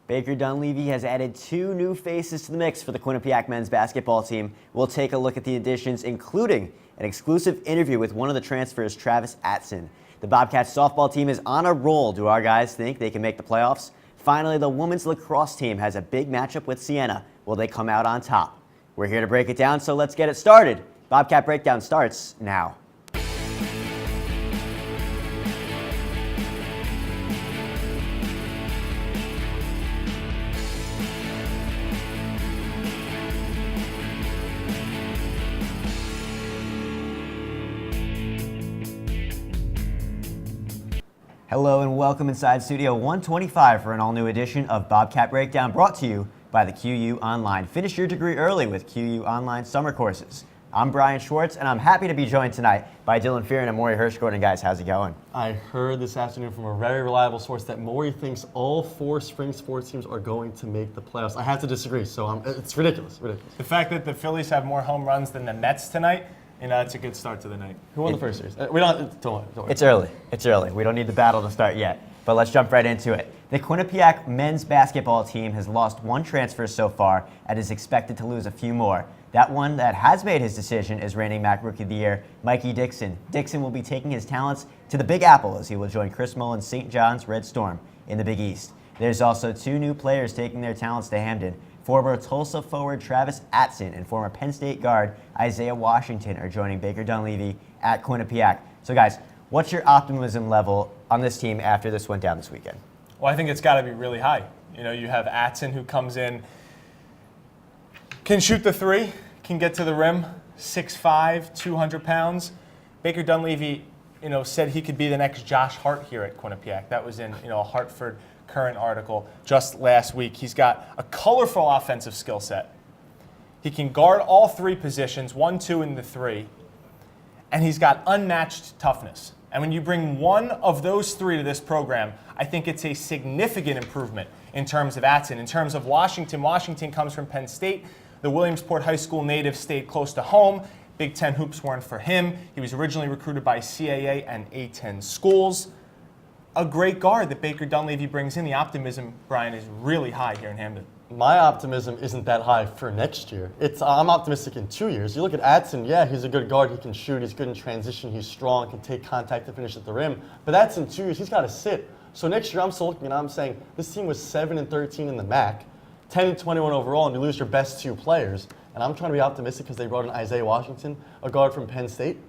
Baker Dunleavy has added 2 new faces to the mix for the Quinnipiac men's basketball team. We'll take a look at the additions, including an exclusive interview with one of the transfers, Travis Atson. The Bobcats softball team is on a roll. Do our guys think they can make the playoffs? Finally, the women's lacrosse team has a big matchup with Siena. Will they come out on top? We're here to break it down, so let's get it started. Bobcat Breakdown starts now. Hello and welcome inside Studio 125 for an all-new edition of Bobcat Breakdown, brought to you by the QU Online. Finish your degree early with QU Online summer courses. I'm Brian Schwartz, and I'm happy to be joined tonight by Dylan Fearon and Maury Hirschgordon. Guys, how's it going? I heard this afternoon from a very reliable source that Maury thinks all 4 spring sports teams are going to make the playoffs. I have to disagree, so it's ridiculous. The fact that the Phillies have more home runs than the Mets tonight, it's a good start to the night. Who won the first series? We don't worry. It's early. We don't need the battle to start yet, but let's jump right into it. The Quinnipiac men's basketball team has lost 1 transfer so far and is expected to lose a few more. That one that has made his decision is reigning MAC Rookie of the Year, Mikey Dixon. Dixon will be taking his talents to the Big Apple as he will join Chris Mullen's St. John's Red Storm in the Big East. There's also 2 new players taking their talents to Hamden. Former Tulsa forward Travis Atson and former Penn State guard Isaiah Washington are joining Baker Dunleavy at Quinnipiac. So guys, what's your optimism level on this team after this went down this weekend? Well, I think it's got to be really high. You have Atson who comes in, can shoot the 3, can get to the rim, 6'5", 200 pounds. Baker Dunleavy, said he could be the next Josh Hart here at Quinnipiac. That was in, a Hartford Current article just last week. He's got a colorful offensive skill set. He can guard all 3 positions, 1, 2, and the 3. And he's got unmatched toughness. And when you bring one of those 3 to this program, I think it's a significant improvement in terms of Atson. In terms of Washington comes from Penn State. The Williamsport High School native stayed close to home. Big Ten hoops weren't for him. He was originally recruited by CAA and A-10 schools. A great guard that Baker Dunleavy brings in. The optimism, Brian, is really high here in Hamden. My optimism isn't that high for next year. I'm optimistic in 2 years. You look at Atson, yeah, he's a good guard. He can shoot. He's good in transition. He's strong. Can take contact to finish at the rim. But that's in 2 years. He's got to sit. So next year, I'm still looking and I'm saying this team was 7-13 in the MAC, 10-21 overall, and you lose your best 2 players. And I'm trying to be optimistic because they brought in Isaiah Washington, a guard from Penn State.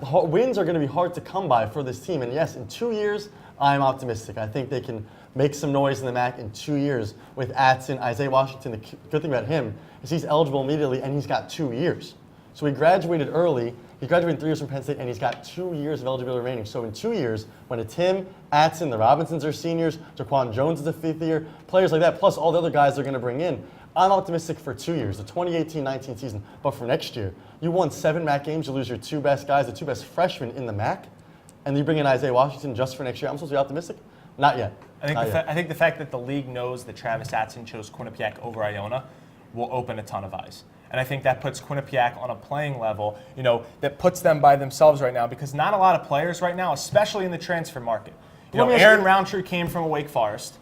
Wins are going to be hard to come by for this team. And yes, in 2 years, I'm optimistic. I think they can make some noise in the MAC in 2 years with Atson, Isaiah Washington. The good thing about him is he's eligible immediately and he's got 2 years. So he graduated early. He graduated 3 years from Penn State and he's got 2 years of eligibility remaining. So in 2 years, when it's him, Atson, the Robinsons are seniors, Jaquan Jones is a 5th year, players like that, plus all the other guys they're going to bring in, I'm optimistic for 2 years, the 2018-19 season. But for next year, you won 7 MAC games, you lose your 2 best guys, the 2 best freshmen in the MAC, and you bring in Isaiah Washington just for next year. I'm supposed to be optimistic? Not yet. I think the fact that the league knows that Travis Atson chose Quinnipiac over Iona will open a ton of eyes. And I think that puts Quinnipiac on a playing level, that puts them by themselves right now, because not a lot of players right now, especially in the transfer market. Aaron Roundtree came from Wake Forest.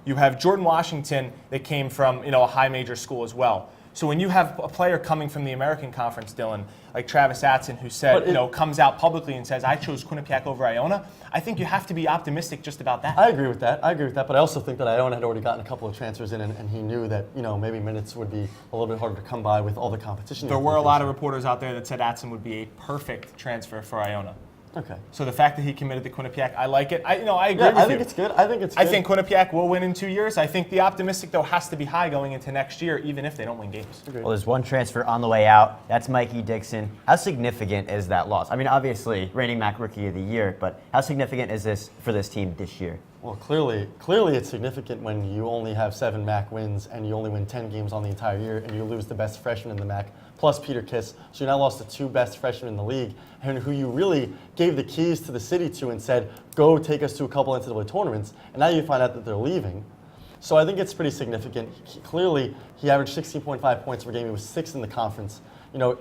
You have Jordan Washington that came from, a high major school as well. So when you have a player coming from the American Conference, Dylan, like Travis Atson, who said, comes out publicly and says, I chose Quinnipiac over Iona, I think you have to be optimistic just about that. I agree with that, but I also think that Iona had already gotten a couple of transfers in, and he knew that, maybe minutes would be a little bit harder to come by with all the competition. There were a lot of reporters out there that said Atson would be a perfect transfer for Iona. Okay. So the fact that he committed to Quinnipiac, I like it. I agree with you. I think it's good. I think Quinnipiac will win in 2 years. I think the optimistic, though, has to be high going into next year, even if they don't win games. Well, there's 1 transfer on the way out. That's Mikey Dixon. How significant is that loss? I mean, obviously, reigning MAC Rookie of the Year, but how significant is this for this team this year? Well, clearly it's significant when you only have 7 MAC wins and you only win 10 games on the entire year and you lose the best freshman in the MAC, plus Peter Kiss. So you now lost the 2 best freshmen in the league, and who you really gave the keys to the city to and said, go take us to a couple NCAA tournaments, and now you find out that they're leaving. So I think it's pretty significant. Clearly, he averaged 16.5 points per game. He was 6th in the conference.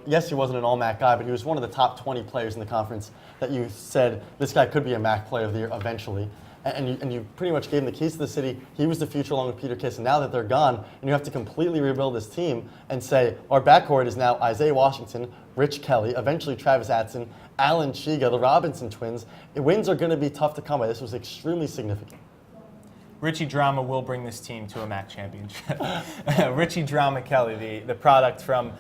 Yes, he wasn't an all-MAC guy, but he was one of the top 20 players in the conference that you said, this guy could be a MAC player of the year eventually. and you pretty much gave him the keys to the city. He was the future along with Peter Kiss, and now that they're gone, and you have to completely rebuild this team and say, our backcourt is now Isaiah Washington, Rich Kelly, eventually Travis Atson, Alan Chiga, the Robinson twins. Wins are going to be tough to come by. This was extremely significant. Richie Drama will bring this team to a MAC championship. Richie Drama Kelly, the product from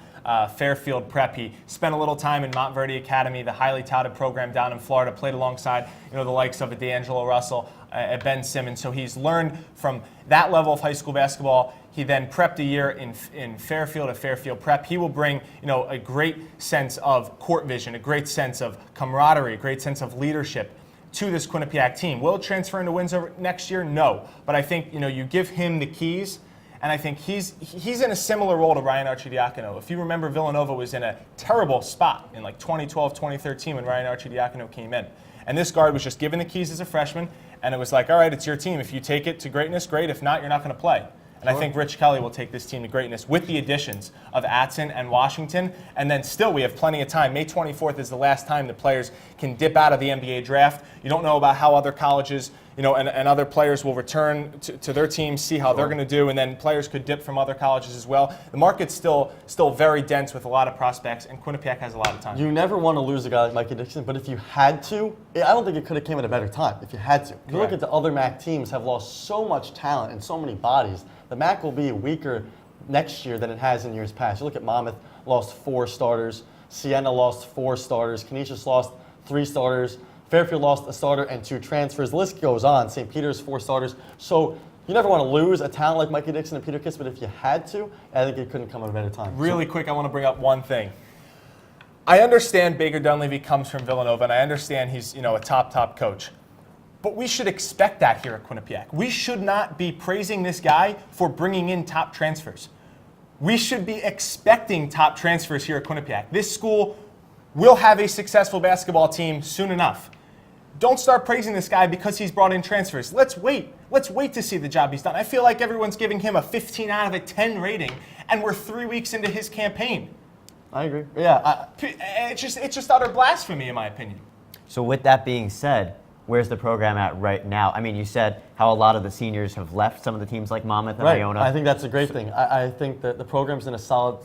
Fairfield Prep. He spent a little time in Montverde Academy, the highly touted program down in Florida, played alongside the likes of D'Angelo Russell, Ben Simmons. So he's learned from that level of high school basketball. He then prepped a year in Fairfield at Fairfield Prep. He will bring a great sense of court vision, a great sense of camaraderie, a great sense of leadership to this Quinnipiac team. Will it transfer into wins over next year? No. But I think you give him the keys, and I think he's in a similar role to Ryan Arcidiacono. If you remember, Villanova was in a terrible spot in like 2012, 2013 when Ryan Arcidiacono came in. And this guard was just given the keys as a freshman, and it was like, all right, it's your team. If you take it to greatness, great. If not, you're not going to play. And I think Rich Kelly will take this team to greatness with the additions of Atson and Washington. And then still, we have plenty of time. May 24th is the last time the players can dip out of the NBA draft. You don't know about how other colleges, and other players will return to their teams, see how they're going to do, and then players could dip from other colleges as well. The market's still very dense with a lot of prospects, and Quinnipiac has a lot of time. You never want to lose a guy like Mikey Dixon, but if you had to, I don't think it could have came at a better time if you had to. You look at the other MAC teams have lost so much talent and so many bodies. The MAC will be weaker next year than it has in years past. You look at Monmouth, lost 4 starters. Siena lost 4 starters. Canisius lost 3 starters. Fairfield lost a starter and 2 transfers. The list goes on. St. Peter's 4 starters. So you never want to lose a talent like Mikey Dixon and Peter Kiss, but if you had to, I think it couldn't come at a better time. Really quick, I want to bring up one thing. I understand Baker Dunleavy comes from Villanova, and I understand he's a top coach. But we should expect that here at Quinnipiac. We should not be praising this guy for bringing in top transfers. We should be expecting top transfers here at Quinnipiac. This school will have a successful basketball team soon enough. Don't start praising this guy because he's brought in transfers. Let's wait. Let's wait to see the job he's done. I feel like everyone's giving him a 15 out of a 10 rating, and we're 3 weeks into his campaign. I agree. Yeah, it's just utter blasphemy, in my opinion. So with that being said, where's the program at right now? I mean, you said how a lot of the seniors have left some of the teams like Monmouth and Iona. I think that's a great thing. I think that the program's in a solid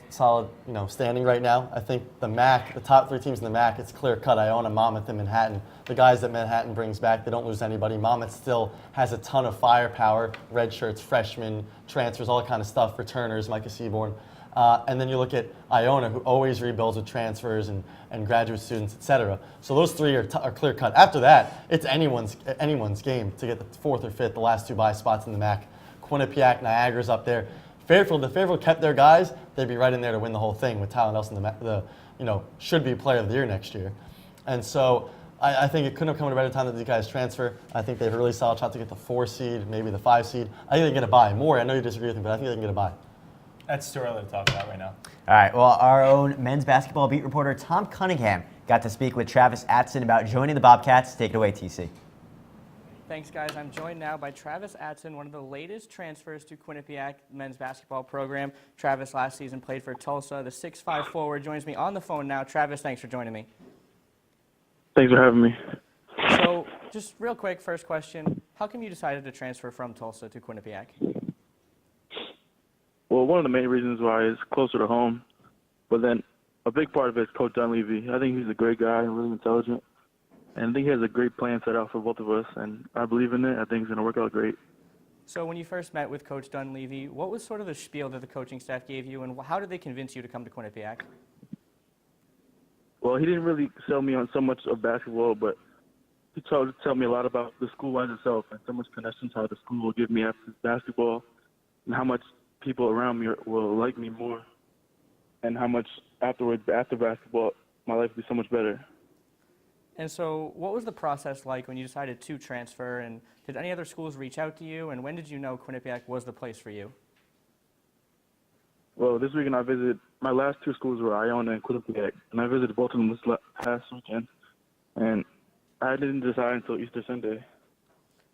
standing right now. I think the MAC, the top 3 teams in the MAC, it's clear cut. Iona, Monmouth, and Manhattan. The guys that Manhattan brings back, they don't lose anybody. Monmouth still has a ton of firepower, red shirts, freshmen, transfers, all that kind of stuff, returners, Micah Seaborn. And then you look at Iona, who always rebuilds with transfers and graduate students, et cetera. So those 3 are clear cut. After that, it's anyone's game to get the 4th or 5th, the last 2 bye spots in the MAC. Quinnipiac, Niagara's up there. Fairfield, if Fairfield kept their guys, they'd be right in there to win the whole thing with Tyler Nelson, the should be player of the year next year. And so I think it couldn't have come at a better time that these guys transfer. I think they have a really solid shot to get the 4 seed, maybe the 5 seed. I think they can get a bye. More, I know you disagree with me, but I think they can get a bye. That's too early to talk about right now. All right, well, our own men's basketball beat reporter Tom Cunningham got to speak with Travis Atson about joining the Bobcats. Take it away, TC. Thanks, guys. I'm joined now by Travis Atson, one of the latest transfers to Quinnipiac men's basketball program. Travis last season played for Tulsa. The 6'5" forward joins me on the phone now. Travis, thanks for joining me. Thanks for having me. So, just real quick, first question. How come you decided to transfer from Tulsa to Quinnipiac? Well, one of the main reasons why is closer to home, but then a big part of it is Coach Dunleavy. I think he's a great guy and really intelligent, and I think he has a great plan set out for both of us, and I believe in it. I think it's going to work out great. So when you first met with Coach Dunleavy, what was sort of the spiel that the coaching staff gave you, and how did they convince you to come to Quinnipiac? Well, he didn't really sell me on so much of basketball, but he tried to tell me a lot about the school as itself and so much connections how the school will give me after basketball and how much people around me will like me more, and how much after basketball, my life will be so much better. And so what was the process like when you decided to transfer, and did any other schools reach out to you, and when did you know Quinnipiac was the place for you? Well, this weekend I visited, my last 2 schools were Iona and Quinnipiac, and I visited both of them this past weekend, and I didn't decide until Easter Sunday.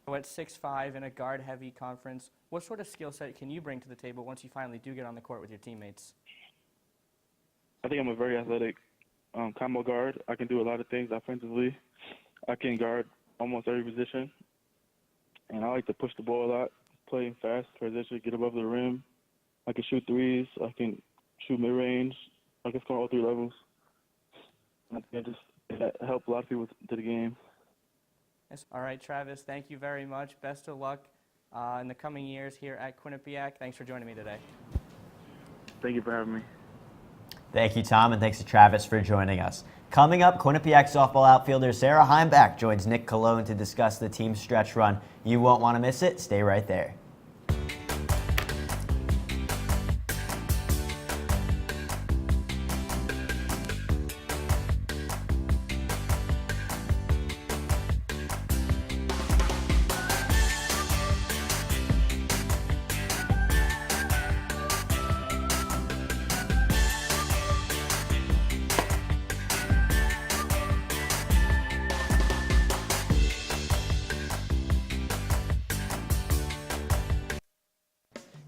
So at 6'5" in a guard-heavy conference, what sort of skill set can you bring to the table once you finally do get on the court with your teammates? I think I'm a very athletic combo guard. I can do a lot of things offensively. I can guard almost every position. and I like to push the ball a lot, play fast, transition, get above the rim. I can shoot threes. I can shoot mid-range. I can score all 3 levels. I think it helped a lot of people to the game. Yes. All right, Travis, thank you very much. Best of luck in the coming years here at Quinnipiac. Thanks for joining me today. Thank you for having me. Thank you, Tom, and thanks to Travis for joining us. Coming up, Quinnipiac softball outfielder Sarah Heimbach joins Nick Colon to discuss the team's stretch run. You won't want to miss it. Stay right there.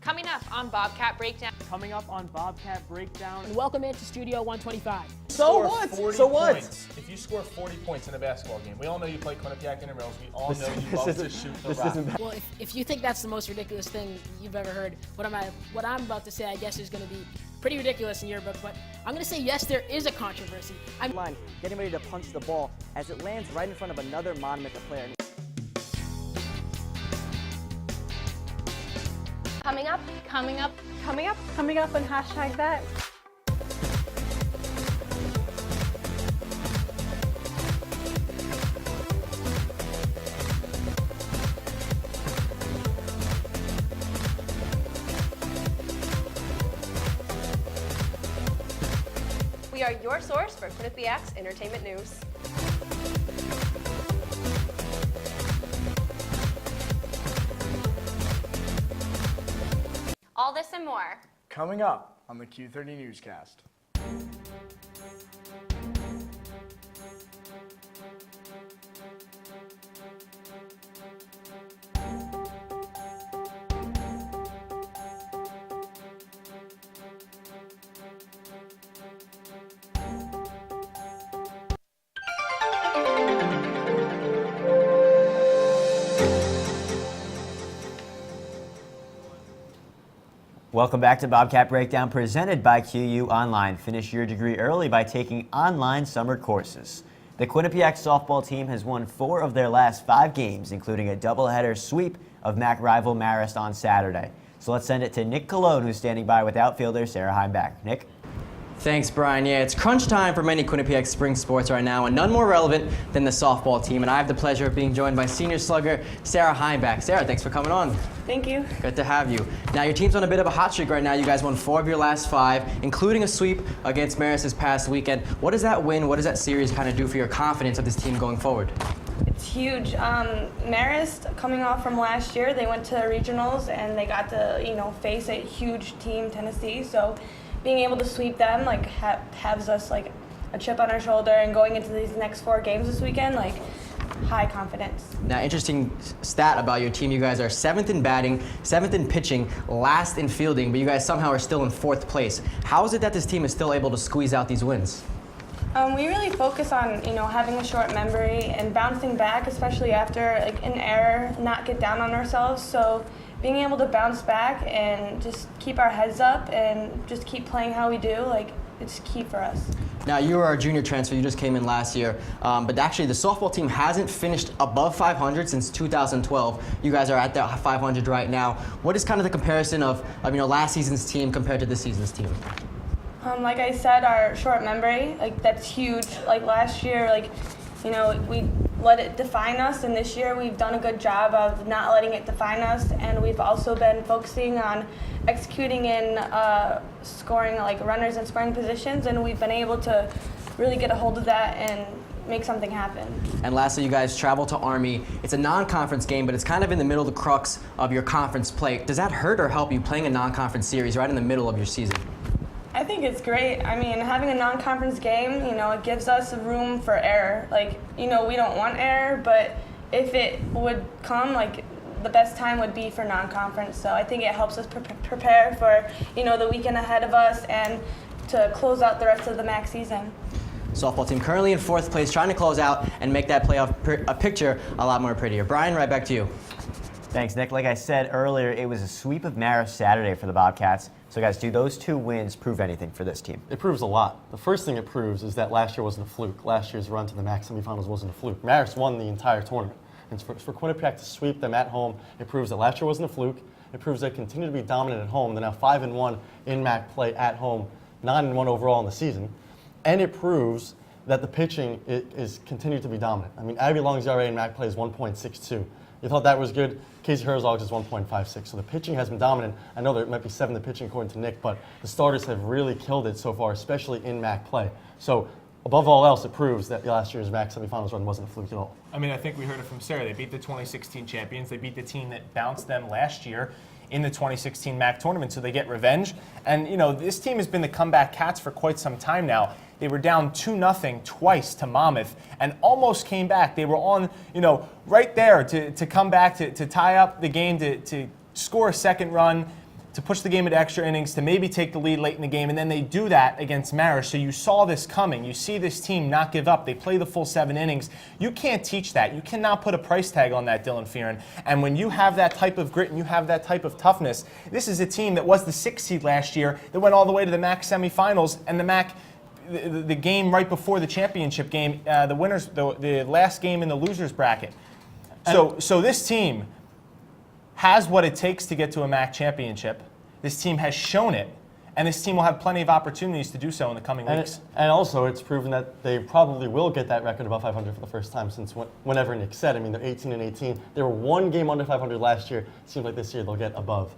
Coming up on Bobcat Breakdown. Coming up on Bobcat Breakdown. Welcome into Studio 125. So what? Points. If you score 40 points in a basketball game, we all know you play Quinnipiac Intramurals. We all know you love to shoot the rock. Well, if you think that's the most ridiculous thing you've ever heard, what I'm about to say, I guess, is going to be pretty ridiculous in your book. But I'm going to say yes, there is a controversy. Line, getting ready to punch the ball as it lands right in front of another Monument player. Coming up, coming up, coming up, Coming up on hashtag that. We are your source for Quinnipiac's entertainment news. All this and more. Coming up on the Q30 Newscast. Welcome back to Bobcat Breakdown, presented by QU Online. Finish your degree early by taking online summer courses. The Quinnipiac softball team has won 4 of their last 5 games, including a doubleheader sweep of MAC rival Marist on Saturday. So let's send it to Nick Colon, who's standing by with outfielder Sarah Heimbach. Nick? Thanks, Brian. Yeah, it's crunch time for many Quinnipiac spring sports right now, and none more relevant than the softball team. And I have the pleasure of being joined by senior slugger Sarah Heimbach. Sarah, thanks for coming on. Thank you. Good to have you. Now, your team's on a bit of a hot streak right now. You guys won 4 of your last 5, including a sweep against Marist this past weekend. What does that win, what does that series kind of do for your confidence of this team going forward? It's huge. Marist, coming off from last year, they went to regionals and they got to, face a huge team, Tennessee. So being able to sweep them, has us, a chip on our shoulder, and going into these next 4 games this weekend, high confidence. Now, interesting stat about your team. You guys are 7th in batting, 7th in pitching, last in fielding, but you guys somehow are still in 4th place. How is it that this team is still able to squeeze out these wins? We really focus on, having a short memory and bouncing back, especially after an error, not get down on ourselves. So being able to bounce back and just keep our heads up and just keep playing how we do, it's key for us. Now, you are a junior transfer. You just came in last year, but actually the softball team hasn't finished above 500 since 2012. You guys are at that 500 right now. What is kind of the comparison of last season's team compared to this season's team? Like I said, our short memory, that's huge. Last year, we let it define us, and this year we've done a good job of not letting it define us, and we've also been focusing on executing in scoring runners in scoring positions, and we've been able to really get a hold of that and make something happen. And lastly, you guys travel to Army. It's a non-conference game, but it's kind of in the middle of the crux of your conference play. Does that hurt or help you playing a non-conference series right in the middle of your season? I think it's great. I mean, having a non-conference game, it gives us room for error. We don't want error, but if it would come, the best time would be for non-conference. So I think it helps us prepare for, the weekend ahead of us and to close out the rest of the MAC season. Softball team currently in 4th place, trying to close out and make that playoff picture a lot more prettier. Brian, right back to you. Thanks, Nick. Like I said earlier, it was a sweep of Marist Saturday for the Bobcats. So, guys, do those 2 wins prove anything for this team? It proves a lot. The first thing it proves is that last year wasn't a fluke. Last year's run to the MAC semifinals wasn't a fluke. Marist won the entire tournament. And for Quinnipiac to sweep them at home, it proves that last year wasn't a fluke. It proves they continue to be dominant at home. They're now 5-1 in MAC play at home, 9-1 overall in the season. And it proves that the pitching is continued to be dominant. I mean, Abby Long's ERA in MAC play is 1.62. You thought that was good? Casey Herzog's is 1.56. So the pitching has been dominant. I know there might be 7 to pitching according to Nick, but the starters have really killed it so far, especially in MAC play. So above all else, it proves that last year's MAC semifinals run wasn't a fluke at all. I mean, I think we heard it from Sarah. They beat the 2016 champions. They beat the team that bounced them last year in the 2016 MAC tournament, so they get revenge. And, you know, this team has been the comeback Cats for quite some time now. They were down 2-0 twice to Monmouth and almost came back. They were on, you know, right there to come back, to tie up the game, to score a second run, to push the game into extra innings, to maybe take the lead late in the game, and then they do that against Marist. So you saw this coming. You see this team not give up. They play the full 7 innings. You can't teach that. You cannot put a price tag on that, Dylan Fearon. And when you have that type of grit and you have that type of toughness, this is a team that was the 6th seed last year that went all the way to the MAC semifinals, and the MAC, the game right before the championship game, the last game in the losers bracket. So this team has what it takes to get to a MAC championship. This team has shown it, and this team will have plenty of opportunities to do so in the coming weeks. And also, it's proven that they probably will get that record above 500 for the first time since whenever Nick said. I mean, they're 18-18. They were 1 game under 500 last year. It seems like this year they'll get above.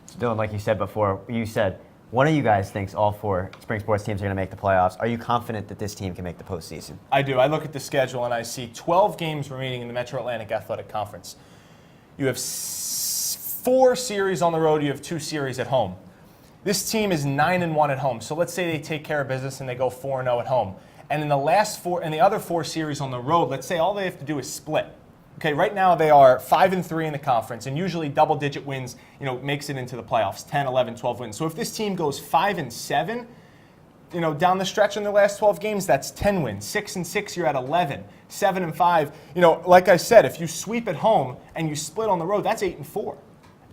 So Dylan, like you said before, you said one of you guys thinks all 4 spring sports teams are going to make the playoffs. Are you confident that this team can make the postseason? I do. I look at the schedule and I see 12 games remaining in the Metro Atlantic Athletic Conference. You have 4 series on the road. You have 2 series at home. This team is 9-1 at home. So let's say they take care of business and they go 4-0 at home. And in the other 4 series on the road, let's say all they have to do is split. Okay, right now they are 5-3 in the conference, and usually double-digit wins, you know, makes it into the playoffs, 10, 11, 12 wins. So if this team goes 5-7, you know, down the stretch in the last 12 games, that's 10 wins. 6-6, you're at 11. 7-5, you know, like I said, if you sweep at home and you split on the road, that's 8-4.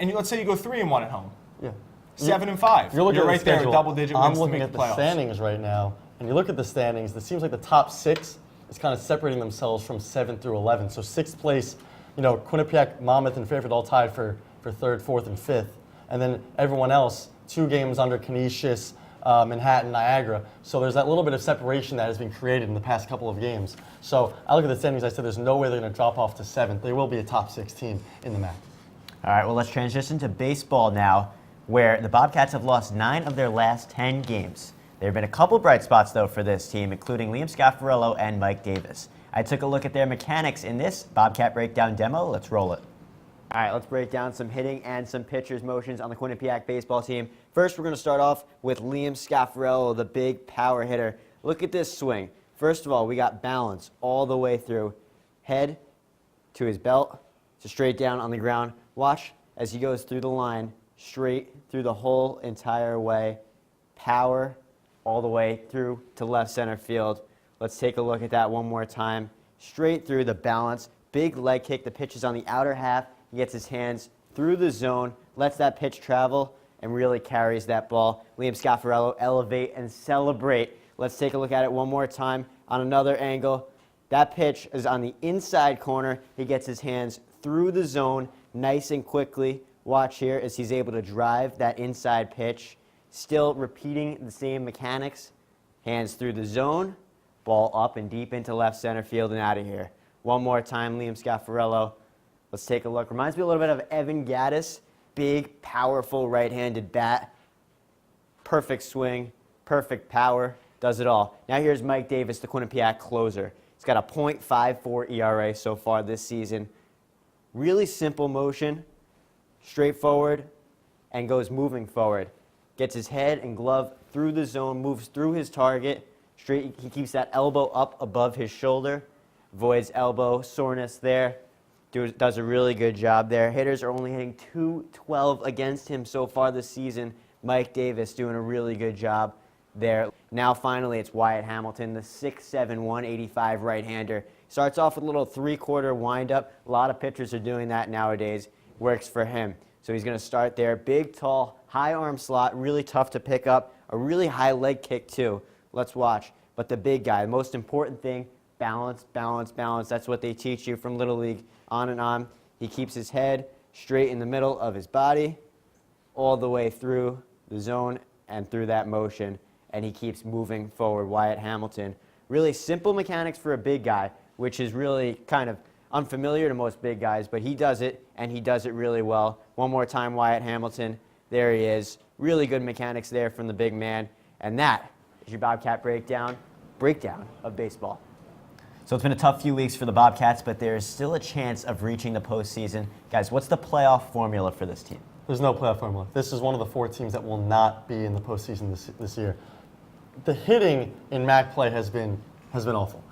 And let's say you go 3-1 at home. Yeah. 7-5. You're looking at right the there, schedule. double-digit wins I'm looking to at make the playoffs. standings right now, and you look at the standings. It seems like the top 6 is kind of separating themselves from 7 through 11. So 6th place, you know, Quinnipiac, Monmouth, and Fairfield all tied for 3rd, 4th, and 5th. And then everyone else, 2 games under Canisius, Manhattan, Niagara. So there's that little bit of separation that has been created in the past couple of games. So I look at the standings, I said there's no way they're going to drop off to 7th. They will be a top 6 team in the MAC. All right, well, let's transition to baseball now, where the Bobcats have lost 9 of their last 10 games. There have been a couple bright spots, though, for this team, including Liam Scaffarello and Mike Davis. I took a look at their mechanics in this Bobcat Breakdown demo. Let's roll it. All right, let's break down some hitting and some pitcher's motions on the Quinnipiac baseball team. First, we're going to start off with Liam Scaffarello, the big power hitter. Look at this swing. First of all, we got balance all the way through. Head to his belt, to straight down on the ground. Watch as he goes through the line, straight through the whole entire way. Power all the way through to left center field. Let's take a look at that one more time. Straight through the balance. Big leg kick. The pitch is on the outer half. He gets his hands through the zone, lets that pitch travel, and really carries that ball. Liam Scaffarello, elevate and celebrate. Let's take a look at it one more time on another angle. That pitch is on the inside corner. He gets his hands through the zone nice and quickly. Watch here as he's able to drive that inside pitch. Still repeating the same mechanics. Hands through the zone, ball up and deep into left center field and out of here. One more time, Liam Scaffarello. Let's take a look. Reminds me a little bit of Evan Gaddis. Big, powerful right-handed bat. Perfect swing, perfect power, does it all. Now here's Mike Davis, the Quinnipiac closer. He's got a .54 ERA so far this season. Really simple motion, straightforward, and goes moving forward. Gets his head and glove through the zone, moves through his target. Straight, he keeps that elbow up above his shoulder. Avoids elbow soreness there. Does a really good job there. Hitters are only hitting .212 against him so far this season. Mike Davis doing a really good job. there. Now finally it's Wyatt Hamilton, the 6'7", 185 right-hander. Starts off with a little three-quarter wind-up. A lot of pitchers are doing that nowadays. Works for him. So he's going to start there. Big, tall, high arm slot, really tough to pick up. A really high leg kick too. Let's watch. But the big guy, the most important thing, balance, balance, balance. That's what they teach you from Little League on and on. He keeps his head straight in the middle of his body, all the way through the zone and through that motion, and he keeps moving forward. Wyatt Hamilton. Really simple mechanics for a big guy, which is really kind of unfamiliar to most big guys, but he does it, and he does it really well. One more time, Wyatt Hamilton. There he is. Really good mechanics there from the big man. And that is your Bobcat breakdown of baseball. So it's been a tough few weeks for the Bobcats, but there is still a chance of reaching the postseason. Guys, what's the playoff formula for this team? There's no playoff formula. This is one of the 4 teams that will not be in the postseason this year. The hitting in MAC play has been awful.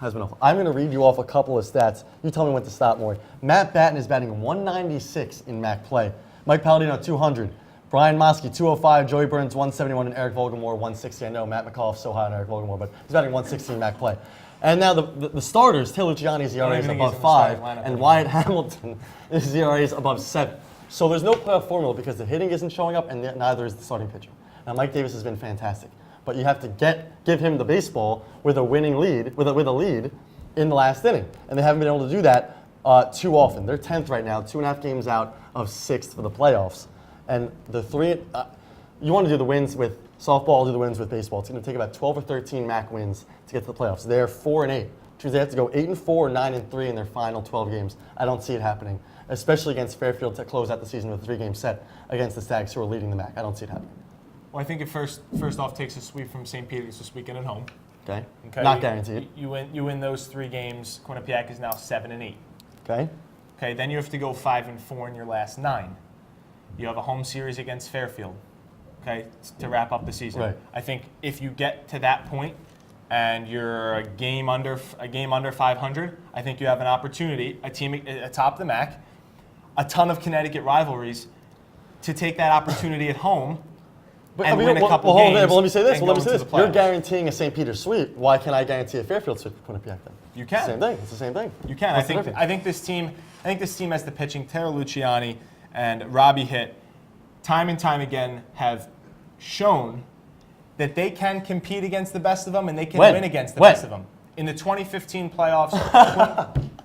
I'm going to read you off a couple of stats. You tell me when to stop, Maury. Matt Batten is batting 196 in MAC play. Mike Palladino, 200. Brian Mosky, 205. Joey Burns, 171. And Eric Vogelmoor, 160. I know Matt McAuliffe's so high on Eric Vogelmoor, but he's batting 160 in MAC play. And now the starters, Taylor Luciani's ERA is above 5, and Wyatt Hamilton, his ERA is above 7. So there's no playoff formula because the hitting isn't showing up, and neither is the starting pitcher. Now Mike Davis has been fantastic, but you have to give him the baseball with a winning lead, with a lead in the last inning, and they haven't been able to do that too often. They're 10th right now, 2.5 games out of 6th for the playoffs, and the you want to do the wins with softball, do the wins with baseball. It's going to take about 12 or 13 MAC wins to get to the playoffs. They're 4-8, which means they have to go 8-4, 9-3 in their final 12 games. I don't see it happening, especially against Fairfield to close out the season with a 3-game set against the Stags, who are leading the MAC. I don't see it happening. Well, I think it first off takes a sweep from St. Peter's this weekend at home. Okay. Not guaranteed. You win those 3 games. Quinnipiac is now 7-8. Okay. Okay. Then you have to go 5-4 in your last 9. You have a home series against Fairfield. Okay, to wrap up the season. Right. I think if you get to that point and you're a game under 500, I think you have an opportunity, a team atop the MAC, a ton of Connecticut rivalries, to take that opportunity at home and win a couple games. Well, let me say this. You're playoffs. Guaranteeing a St. Peter's sweep. Why can't I guarantee a Fairfield sweep for Quinnipiac then? You can. Same thing. It's the same thing. You can. I think this team has the pitching. Taylor Luciani and Robbie Hitt, time and time again, have shown that they can compete against the best of them and they can win against the best of them. In the 2015 playoffs,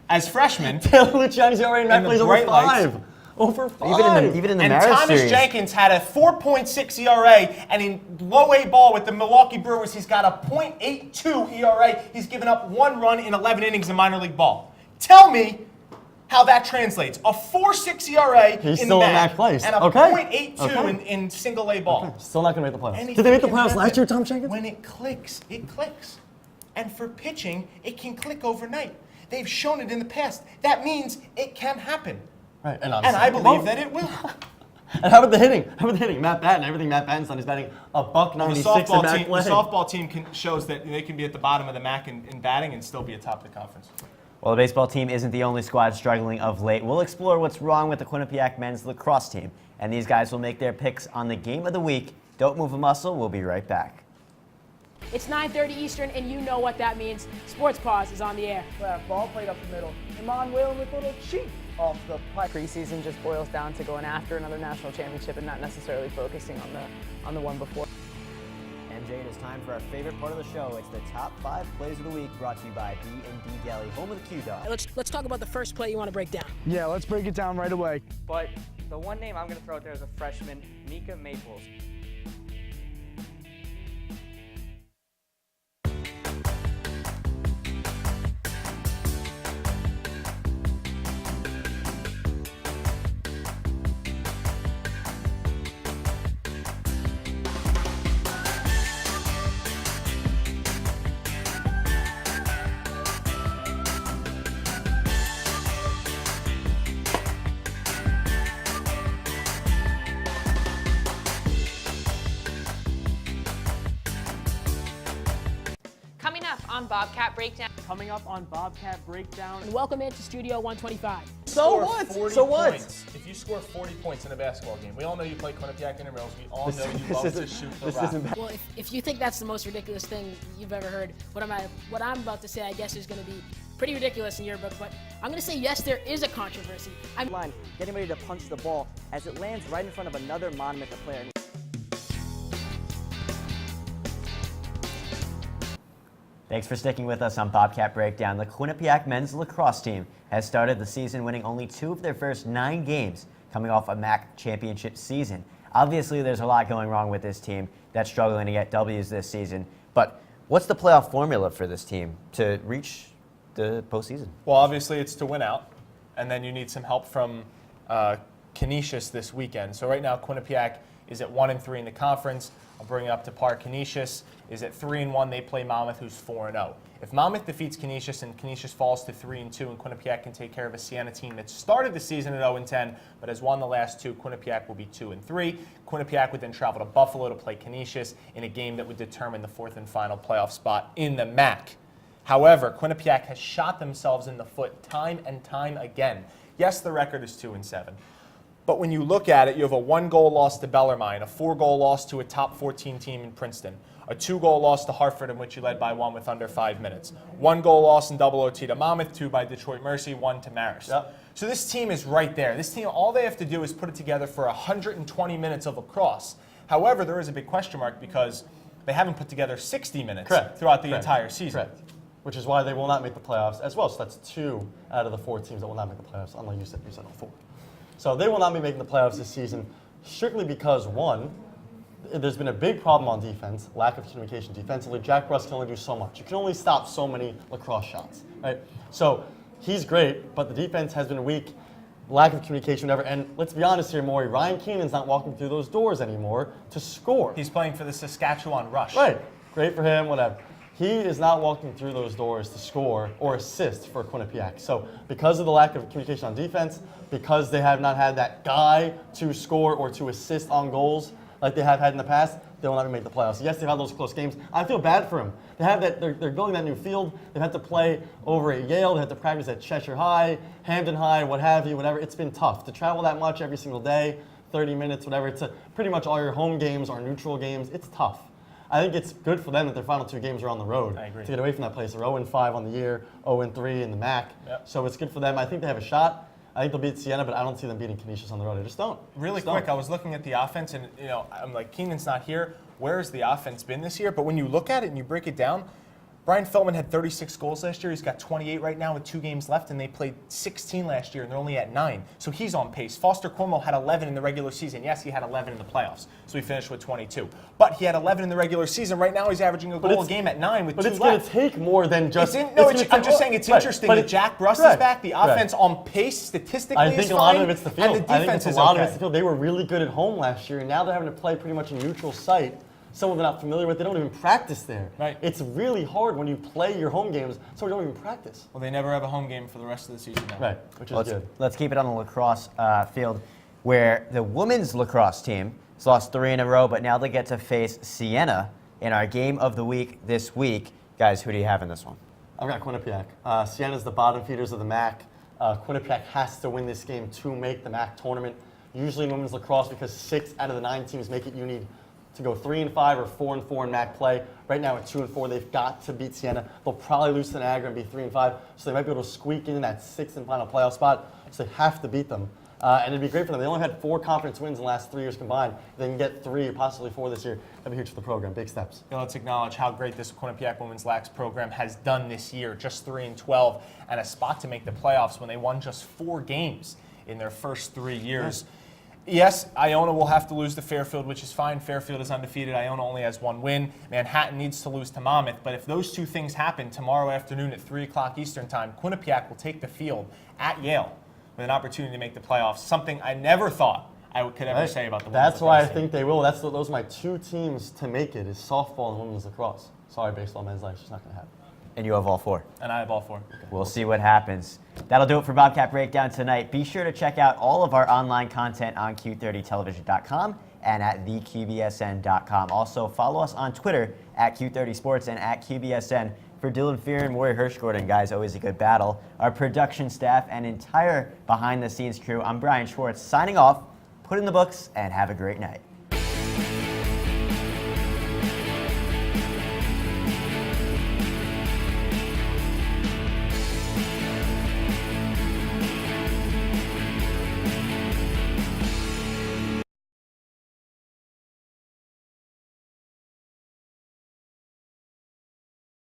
as freshmen, Taylor Luciani's ERA in MAC plays over 5. Over 5. Even in the and Maris Thomas series. Jenkins had a 4.6 ERA, and in low A ball with the Milwaukee Brewers, he's got a .82 ERA. He's given up 1 run in 11 innings in minor league ball. Tell me how that translates. A 4.6 ERA He's in still in MAC MAC plays. and a .82 in single A ball. Still not going to make the playoffs. Anything Did they make the can playoffs happen. last year, Tom Jenkins? When it clicks, it clicks. And for pitching, it can click overnight. They've shown it in the past. That means it can happen. Right, and I believe that it will. And how about the hitting? Matt Batten, everything Matt Batten's done, he's batting a .96 in MAC play. The softball team shows that they can be at the bottom of the MAC in batting and still be atop the conference. Well, the baseball team isn't the only squad struggling of late. We'll explore what's wrong with the Quinnipiac men's lacrosse team, and these guys will make their picks on the game of the week. Don't move a muscle. We'll be right back. It's 9:30 Eastern, and you know what that means. Sports Pause is on the air. Flat ball played up the middle. Iman Whalen with a little cheat off the plate. Preseason just boils down to going after another national championship and not necessarily focusing on the one before. MJ, it is time for our favorite part of the show. It's the top 5 plays of the week, brought to you by B&D Deli, home of the Q-Dog. Let's talk about the first play you want to break down. Yeah, let's break it down right away. But the one name I'm going to throw out there is a freshman, Mika Maples. on Bobcat Breakdown. Coming up on Bobcat Breakdown. And welcome into Studio 125. So what? 40 So what? points. If you score 40 points in a basketball game, we all know you play Quinnipiac Intramurals. We all know you love to shoot the rock. Well, if you think that's the most ridiculous thing you've ever heard, what I'm about to say, I guess, is going to be pretty ridiculous in your book. But I'm going to say yes, there is a controversy. Line, getting ready to punch the ball as it lands right in front of another Monmouth player. Thanks for sticking with us on Bobcat Breakdown. The Quinnipiac men's lacrosse team has started the season winning only 2 of their first 9 games, coming off a MAC championship season. Obviously, there's a lot going wrong with this team that's struggling to get W's this season. But what's the playoff formula for this team to reach the postseason? Well, obviously, it's to win out, and then you need some help from Canisius this weekend. So right now, Quinnipiac is at 1-3 in the conference. I'll bring it up to par. Canisius is at 3-1. They play Monmouth, who's 4-0. If Monmouth defeats Canisius and Canisius falls to 3-2, and Quinnipiac can take care of a Siena team that started the season at 0-10, but has won the last 2, Quinnipiac will be 2-3. Quinnipiac would then travel to Buffalo to play Canisius in a game that would determine the 4th and final playoff spot in the MAC. However, Quinnipiac has shot themselves in the foot time and time again. Yes, the record is 2-7. But when you look at it, you have a 1-goal loss to Bellarmine, a 4-goal loss to a top 14 team in Princeton, a 2-goal loss to Hartford in which you led by 1 with under 5 minutes, 1-goal loss in double OT to Monmouth, 2 by Detroit Mercy, 1 to Marist. Yep. So this team is right there. This team, all they have to do is put it together for 120 minutes of lacrosse. However, there is a big question mark because they haven't put together 60 minutes throughout the entire season. Correct. Which is why they will not make the playoffs as well. So that's 2 out of the 4 teams that will not make the playoffs, unlike you said all 4. So they will not be making the playoffs this season strictly because, 1, there's been a big problem on defense, lack of communication defensively. Jack Bruss can only do so much. You can only stop so many lacrosse shots, right? So he's great, but the defense has been weak, lack of communication, whatever. And let's be honest here, Maury, Ryan Keenan's not walking through those doors anymore to score. He's playing for the Saskatchewan Rush. Right. Great for him, whatever. He is not walking through those doors to score or assist for Quinnipiac. So because of the lack of communication on defense, because they have not had that guy to score or to assist on goals like they have had in the past, they will not make the playoffs. Yes, they've had those close games. I feel bad for them. They have that. They're building that new field. They've had to play over at Yale. They had to practice at Cheshire High, Hampden High, what have you, whatever. It's been tough to travel that much every single day, 30 minutes, whatever. It's pretty much all your home games are neutral games. It's tough. I think it's good for them that their final 2 games are on the road. I agree. To get away from that place. They're 0-5 on the year, 0-3 in the MAC. Yep. So it's good for them. I think they have a shot. I think they'll beat Siena, but I don't see them beating Canisius on the road. I just don't. Really quick, I was looking at the offense, and I'm like, Keenan's not here. Where has the offense been this year? But when you look at it and you break it down, Brian Feldman had 36 goals last year. He's got 28 right now with 2 games left, and they played 16 last year, and they're only at 9. So he's on pace. Foster Cuomo had 11 in the regular season. Yes, he had 11 in the playoffs, so he finished with 22. But he had 11 in the regular season. Right now, he's averaging a goal a game at 9 with 2 left. But it's going to take more than just... I'm just saying it's interesting that Jack Bruss is back. The offense on pace statistically is fine. I think a lot of it's the field. And the defense is okay. A lot of it's the field. They were really good at home last year, and now they're having to play pretty much a neutral site. Someone they're not familiar with, they don't even practice there. Right. It's really hard when you play your home games, so we don't even practice. Well, they never have a home game for the rest of the season now. Right, which is good. Let's keep it on the lacrosse field, where the women's lacrosse team has lost 3 in a row, but now they get to face Siena in our game of the week this week. Guys, who do you have in this one? I've got Quinnipiac. Siena's the bottom feeders of the MAC. Quinnipiac has to win this game to make the MAC tournament. Usually in women's lacrosse, because 6 out of the 9 teams make it, you need to go 3-5 or 4-4 in MAC play. Right now at 2-4, they've got to beat Siena. They'll probably lose to Niagara and be 3-5, so they might be able to squeak in that 6th and final playoff spot. So they have to beat them, and it'd be great for them. They only had 4 conference wins in the last 3 years combined. If they can get 3, possibly 4 this year, that'd be huge for the program. Big steps. Let's acknowledge how great this Quinnipiac women's lax program has done this year. Just 3-12 and a spot to make the playoffs when they won just 4 games in their first 3 years. Yes, Iona will have to lose to Fairfield, which is fine. Fairfield is undefeated. Iona only has 1 win. Manhattan needs to lose to Monmouth. But if those 2 things happen tomorrow afternoon at 3 o'clock Eastern Time, Quinnipiac will take the field at Yale with an opportunity to make the playoffs, something I never thought I could ever say about the women's That's why I lacrosse team. think they will. Those are my 2 teams to make it, is softball and women's lacrosse. Sorry, baseball, men's life, it's just not going to happen. And you have all 4. And I have all 4. We'll see what happens. That'll do it for Bobcat Breakdown tonight. Be sure to check out all of our online content on Q30television.com and at theqbsn.com. Also, follow us on Twitter at Q30sports and at QBSN For Dylan Fear and Maury Hirschgordon, guys, always a good battle. Our production staff and entire behind-the-scenes crew, I'm Brian Schwartz, signing off. Put in the books and have a great night.